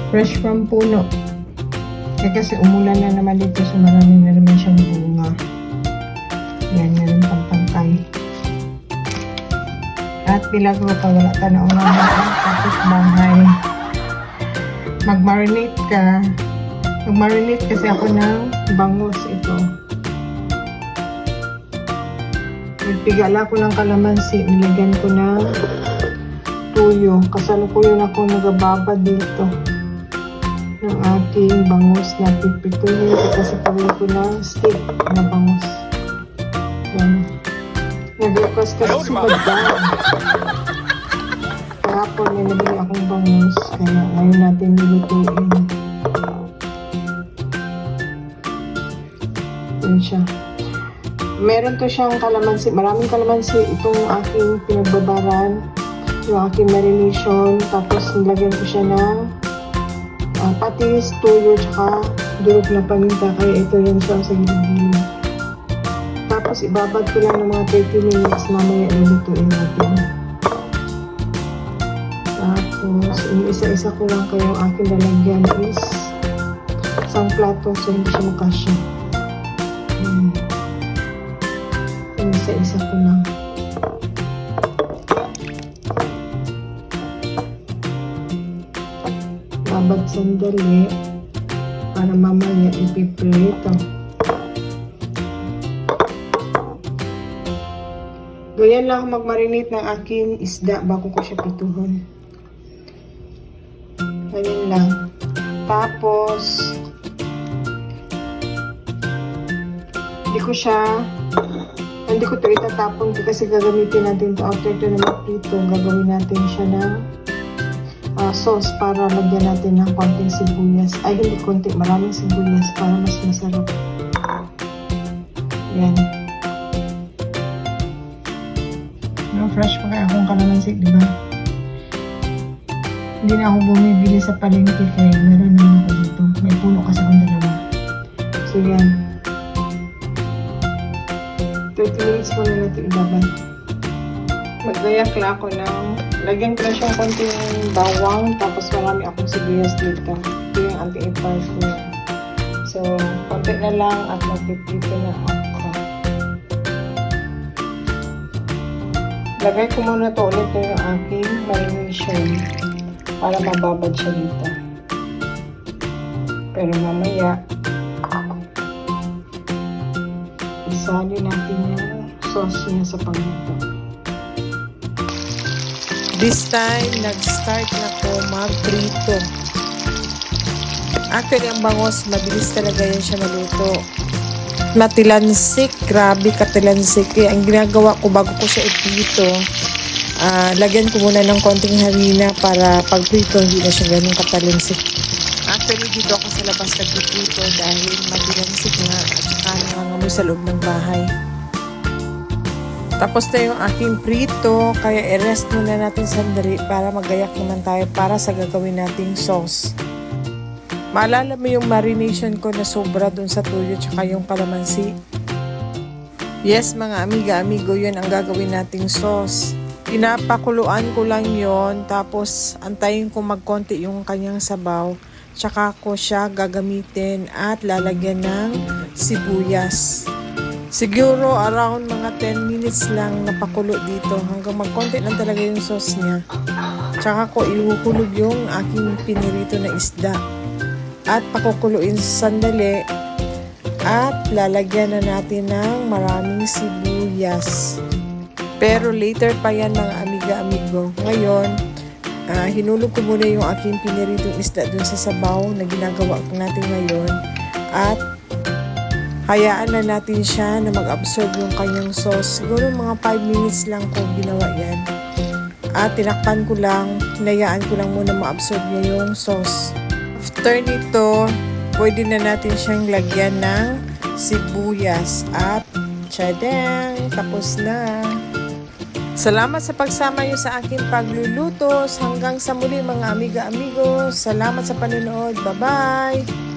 Fresh from puno. Kasi umulan na naman dito, so marami na naman siyang bunga. Yan, meron pang pangkay. At bilagro pa, wala tanaw na ang kapit bahay. Mag-marinate ka. Mag-marinate kasi ako ng bangus ito. Nagpigala ko ng kalamansi, nilagyan ko ng tuyo. Kasalukuyan ako nagababa dito ng aking bangus na pipituloy kasi pagay ko ng stick na bangus. Yan. Nag-request kasi si Badang. Kahapon may nabili akong bangus, kaya ngayon natin nilutuin. Yan siya. Meron to siyang kalamansi, maraming kalamansi. Itong aking pinagbabaran, yung aking marination, tapos nilagyan ko siya ng patis, tuyo, tsaka durog na paminta, kaya ito yan siya sa gilid-gilid. Tapos ibabad ko lang ng mga 30 minutes, mamaya lulutuin natin. Tapos isa-isa ko lang kaya yung aking lalagyan is isang plato, so hindi siya makasya. Isa-isa ko lang. Babad sandali para mamaya ipiprito. Ganyan lang mag-marinate ng aking isda bago ko siya pituhon. Ganyan lang. Tapos hindi ko ito itatapon kasi gagamitin natin ito after ito na magprito. Gagawin natin siya ng sauce para lagyan natin ng konting sibuyas. Ay, hindi konti, maraming sibuyas para mas masarap. Yan. Fresh pa kaya akong kalamansi, di ba? Hindi na ako bumibili sa palengke kaya meron naman ako dito. May puno kasi akong dalawa. So, yan. 30 minutes muna natin ibabad. Magdayak lang ako ng lagyan ko na siyang konting bawang, tapos marami akong sibuyas dito. Ito yung anti-impulse ko. So, konti na lang at magpipito na ako. Lagay ko muna to ulit yung aking marination para mababad siya dito. Pero mamaya, isali natin yung sauce niya sa pangluto. This time, nag-start na ko mag-prito. Actually, ang bangos, mabilis talaga yan siya maluto. Matilansik, grabe katilansik. Kaya ang ginagawa ko bago ko siya iprito, lagyan ko muna ng konting harina para pag prito hindi na siya ganun katalansik. Actually, dito ako sa labas nagpiprito dahil matilansik nga at saka nangangamoy sa loob ng bahay. Tapos na yung aking prito, kaya i-rest muna natin sandali para magayak naman tayo para sa gagawin nating sauce. Maalala mo yung marination ko na sobra dun sa tuyo tsaka yung kalamansi? Yes mga amiga-amigo, yun ang gagawin nating sauce. Pinapakuluan ko lang yon, tapos antayin ko magkonti yung kanyang sabaw. Tsaka ko siya gagamitin at lalagyan ng sibuyas. Siguro around mga 10 minutes lang napakulo dito hanggang magkonti lang talaga yung sauce niya. Tsaka ko ihuhulog yung aking pinirito na isda. At pakukuluin sandali at lalagyan na natin ng maraming sibuyas. Pero later pa yan mga amiga-amigo. Ngayon, hinulog ko muna yung aking piniritong isda dun sa sabaw na ginagawa ko natin ngayon. At hayaan na natin siya na mag-absorb yung kanyang sauce. Siguro mga 5 minutes lang ko ginawa yan. At tinakpan ko lang, hinayaan ko lang muna ma-absorb niya yung sauce. After nito, pwede na natin siyang lagyan ng sibuyas at tsadang! Tapos na! Salamat sa pagsama niyo sa aking pagluluto. Hanggang sa muli mga amiga-amigo. Salamat sa panonood. Bye-bye!